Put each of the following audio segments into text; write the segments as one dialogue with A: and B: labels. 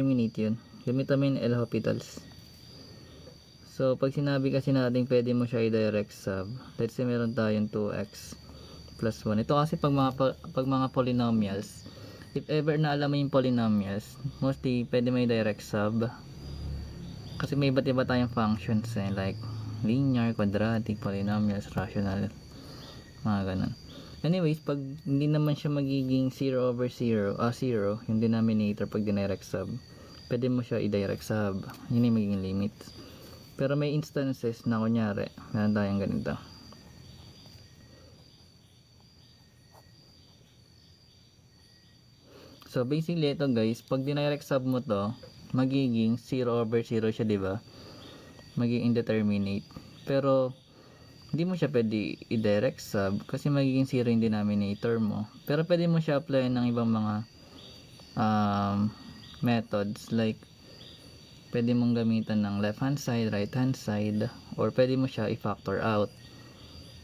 A: terminate yun. Gamit namin yung L'Hospitals. So, pag sinabi kasi natin pwede mo siya i-direct sub, let's say meron tayong 2x plus 1. Ito kasi pag mga polynomials, if ever na alam mo yung polynomials, mostly pwede mo i-direct sub. Kasi may iba't iba tayong functions like linear, quadratic, polynomials, rational, mga ganun. Anyways, pag hindi naman siya magiging 0 over 0, 0 yung denominator pag dinirect sub, pwede mo siya i-direct sub. Yun yung magiging limit. Pero may instances na kunyari, meron tayong ganito. So basically ito guys, pag dinirect sub mo to, magiging 0 over 0 siya, di ba? Magiging indeterminate. Pero hindi mo siya pwede i-direct sub kasi magiging 0 yung denominator mo. Pero pwede mo siya apply ng ibang mga methods, like pwede mong gamitan ng left hand side, right hand side, or pwede mo siya i-factor out.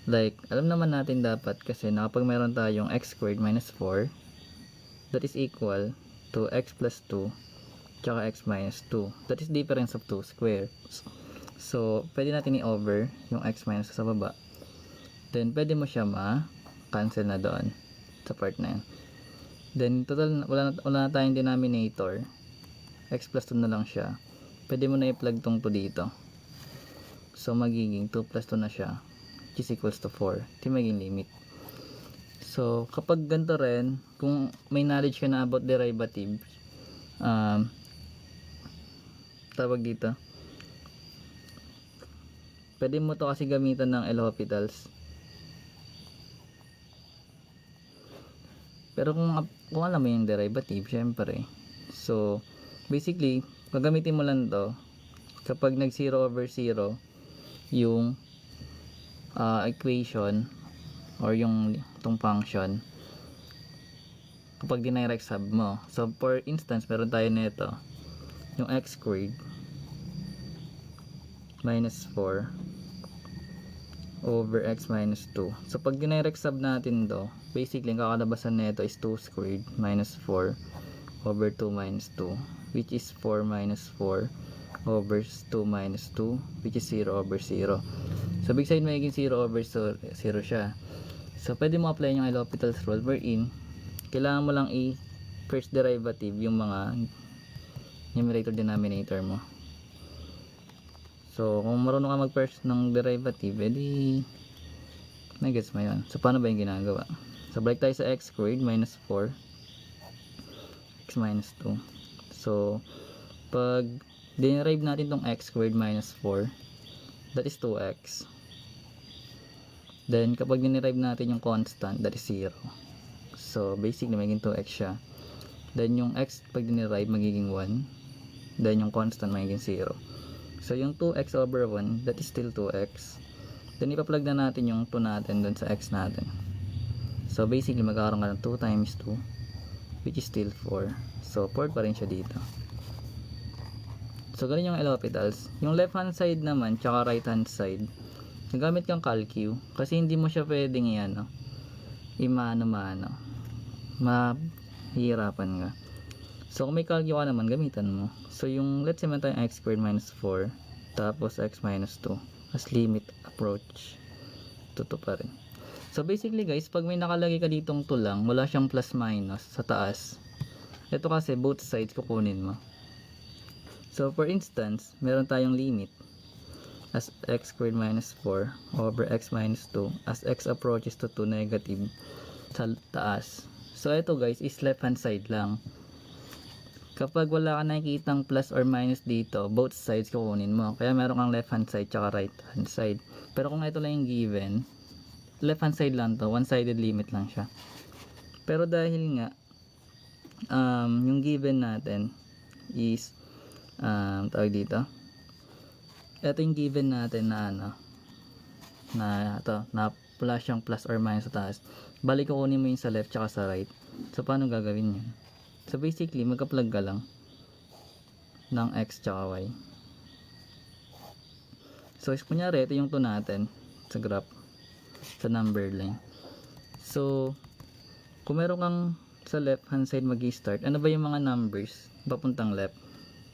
A: Like, alam naman natin dapat kasi na kapag meron tayong x squared minus 4, that is equal to x plus 2 tsaka x minus 2. That is difference of 2 squares. So, pwede natin i-over yung x minus sa baba. Then, pwede mo siya ma-cancel na doon sa part na yun. Then, total, wala na tayong denominator. X plus 2 na lang siya. Pwede mo na i-plug tong 2 dito. So, magiging 2 plus 2 na siya, which is equals to 4. Ito yung magiging limit. So, kapag ganito rin, kung may knowledge ka na about derivatives, tawag dito, pwede mo to kasi gamitan ng L'Hospitals. Pero kung alam mo yung derivative, syempre. So, basically, gagamitin mo lang to kapag nag 0 over 0 yung equation or yung itong function kapag dinirect sub mo. So, for instance, meron tayo nito yung x squared minus 4 over x minus 2. So, pag dinirect sub natin to, basically, ang kakalabasan nito is 2 squared minus 4 over 2 minus 2, which is 4 minus 4 over 2 minus 2, which is 0 over 0. So, big side magiging 0 over 0 siya. So, pwede mo apply yung L'Hopital's rule wherein kailangan mo lang first derivative yung mga numerator denominator mo. So, kung marunong ka mag-first ng derivative, edi nagets mo yun. So, paano ba yung ginagawa? So, balik tayo sa x squared minus 4 x minus 2. So, pag dinerive natin tong x squared minus 4, that is 2x. Then, kapag dinerive natin yung constant, that is 0. So, basically, magiging 2x siya. Then, yung x, pag dinerive, magiging 1. Then, yung constant, magiging 0. So, yung 2x over 1, that is still 2x. Then, ipa-plug na natin yung 2 natin dun sa x natin. So, basically, magkakaroon ka ng 2 times 2, which is still 4. So, 4 pa rin siya dito. So, ganun yung L'Hospitals. Yung left hand side naman, tsaka right hand side, nagamit kang calcu. Kasi hindi mo siya pwedeng imano-mano. Mahihirapan ka. So, kung may calcu ka naman, gamitan mo. So, yung, let's say, man tayong x squared minus 4, tapos x minus 2, as limit approach, 2 pa rin. So, basically, guys, pag may nakalagay ka ditong 2 lang, wala siyang plus minus sa taas. Ito kasi, both sides kukunin mo. So, for instance, meron tayong limit as x squared minus 4 over x minus 2 as x approaches to 2 negative sa taas. So, ito guys, is left hand side lang. Kapag wala ka nakikitang plus or minus dito, both sides kukunin mo. Kaya meron kang left hand side tsaka right hand side. Pero kung ito lang yung given, left hand side lang to, one-sided limit lang siya. Pero dahil nga, yung given natin is, tawag dito, ito yung given natin na na wala siyang plus or minus sa taas. Balik kukunin mo yung sa left tsaka sa right. So, paano gagawin yun? So, basically, magka-plug ka lang ng x tsaka y. So, kunyari, ito yung 2 natin sa graph, sa number line. So, kung meron kang sa left hand side mag-start, ano ba yung mga numbers papuntang left?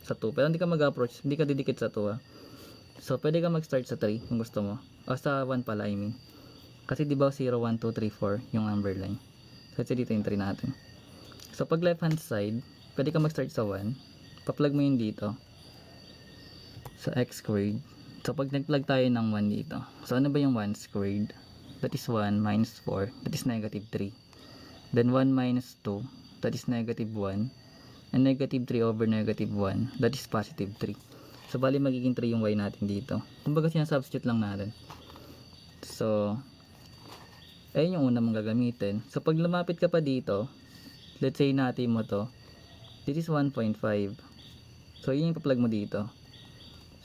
A: sa 2. Pero hindi ka mag-approach, hindi ka didikit sa 2 So, pwede ka mag-start sa 3 kung gusto mo. O sa 1 pala, I mean. Kasi di ba 0, 1, 2, 3, 4 yung number line. Kasi dito yung 3 natin. So, pag left hand side, pwede ka mag-start sa 1. Pa-plug mo yun dito. Sa x squared. So, pag nag-plug tayo ng 1 dito. So, ano ba yung 1 squared? That is 1 minus 4. That is negative 3. Then 1 minus 2. That is negative 1. And negative 3 over negative 1. That is positive 3. So, bali magiging 3 yung y natin dito. Kumbaga sinasubstitute lang natin. So, ayun yung una mong gagamitin. So, pag lumapit ka pa dito, let's say natin mo to, this is 1.5. So, yun yung pa-plug mo dito.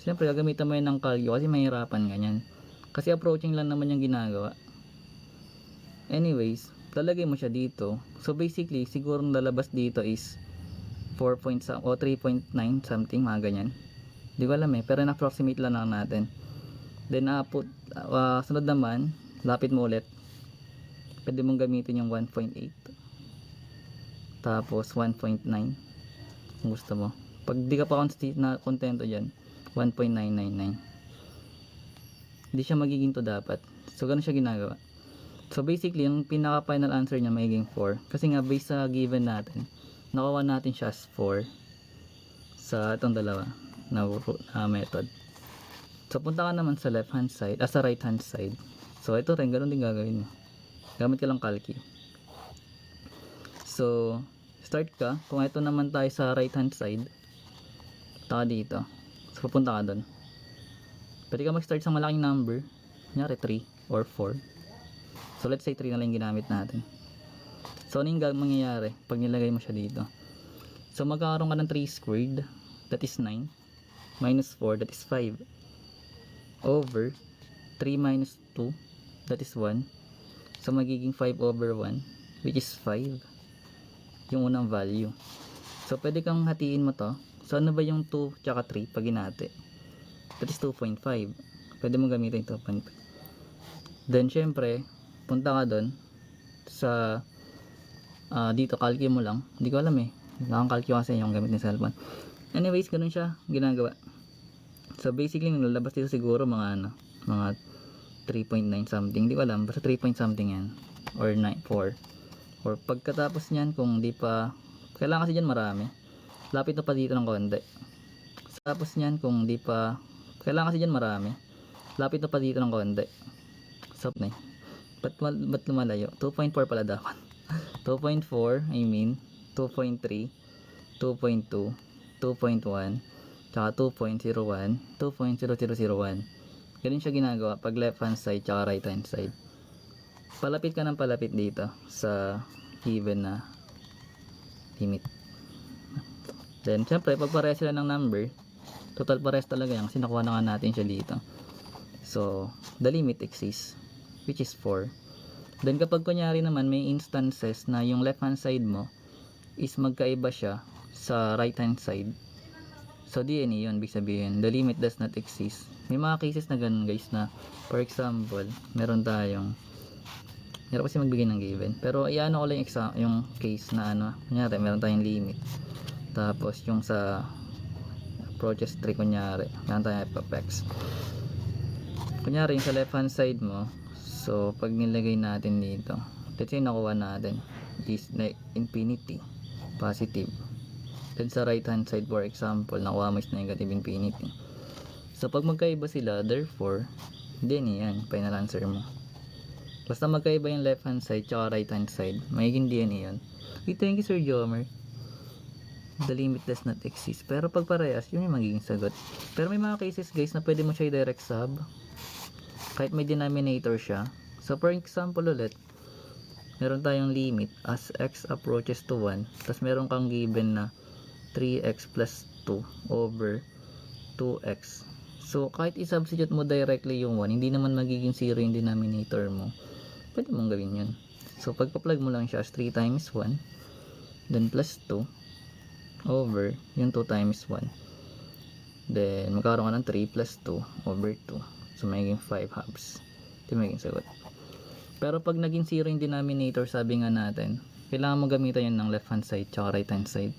A: Siyempre, gagamitan mo yun ng calcio kasi mahirapan ganyan. Kasi approaching lang naman yung ginagawa. Anyways, lalagay mo siya dito. So, basically, siguro lalabas dito is 4 point o 3.9 something, mga ganyan. Di ko alam pero na-approximate lang natin. Then, sunod naman, lapit mo ulit. Pwede mong gamitin yung 1.8. Tapos, 1.9. Kung gusto mo. Pag di ka pa kontento dyan, 1.999. Hindi siya magiging to dapat. So, ganun siya ginagawa. So, basically, yung pinaka-final answer niya magiging 4. Kasi nga, based sa given natin, nakuha natin siya as 4 sa itong dalawa na method. So, punta ka naman sa left hand side, sa right hand side. So, ito rin, ganun din gagawin mo. Gamit ka lang calci. So, start ka. Kung ito naman tayo sa right hand side, punta ka dito. So, pupunta ka doon. Pwede ka mag-start sa malaking number. Kunyari 3 or 4. So, let's say 3 na lang yung ginamit natin. So, ano yung mangyayari pag nilagay mo siya dito? So, magkakaroon ka ng 3 squared. That is 9. Minus 4, that is 5. Over 3 minus 2, that is 1. So, magiging 5 over 1, which is 5. Yung unang value. So, pwede kang hatiin mo to. So, ano ba yung 2 tsaka 3 pag hinati? That is 2.5. Pwede mo gamitin 2.5. Then, syempre, punta ka doon sa dito, calculate mo lang. Hindi ko alam nakang-calculate kasi yung gamit ng cellphone. Anyways, ganun siya ginagawa. So, basically, lalabas dito siguro mga 3.9 something. Hindi ko alam. Basta 3 point something yan. Or 4. Or pagkatapos niyan, kung di pa, kailangan kasi dyan marami. Lapit na pa dito ng konti. Tapos niyan, kung di pa, kailangan kasi dyan marami. Lapit na pa dito ng konti. Stop na ba't lumalayo? 2.4 pala dapat. 2.4, I mean, 2.3, 2.2, 2.1, tsaka 2.01, 2.0001. Ganun siya ginagawa pag left hand side tsaka right hand side. Palapit ka ng palapit dito sa given na limit. Then, syempre, pag pares sila ng number, total pares talaga yan kasi nakuha na nga natin siya dito. So, the limit exists, which is 4. Then, kapag kunyari naman may instances na yung left hand side mo is magkaiba siya sa right hand side, so DNA yun, ibig sabihin the limit does not exist. May mga cases na ganun guys, na for example, meron tayong, hirap kasi magbigay ng given, pero iano ko lang yung case na kunyari meron tayong limit, tapos yung sa approaches 3 kunyari meron tayong f(x). Kunyari yung sa left hand side mo, so pag nilagay natin dito, let's say nakuha natin is infinity, positive. Then sa right hand side, for example, nakuha mo is negative infinity. So pag magkaiba sila, therefore, then yan, final answer mo. Basta magkaiba yung left hand side tsaka right hand side, magiging DNA yun. Okay, thank you Sir Jomer. The limit does not exist. Pero pag parehas, yun yung magiging sagot. Pero may mga cases guys na pwede mo siya i-direct sub kahit may denominator siya. So for example ulit, meron tayong limit as x approaches to 1, tapos meron kang given na 3x plus 2 over 2x. So kahit i-substitute mo directly yung 1, hindi naman magiging 0 yung denominator mo. Pwede mong gawin yun. So pagpa-plug mo lang siya as 3 times 1, then plus 2 over yung 2 times 1. Then magkakaroon ka ng 3 plus 2 over 2. So magiging 5 halves. Ito magiging sagot. Pero pag naging 0 yung denominator, sabi nga natin, kailangan mo gamitan yun ng left hand side tsaka right hand side.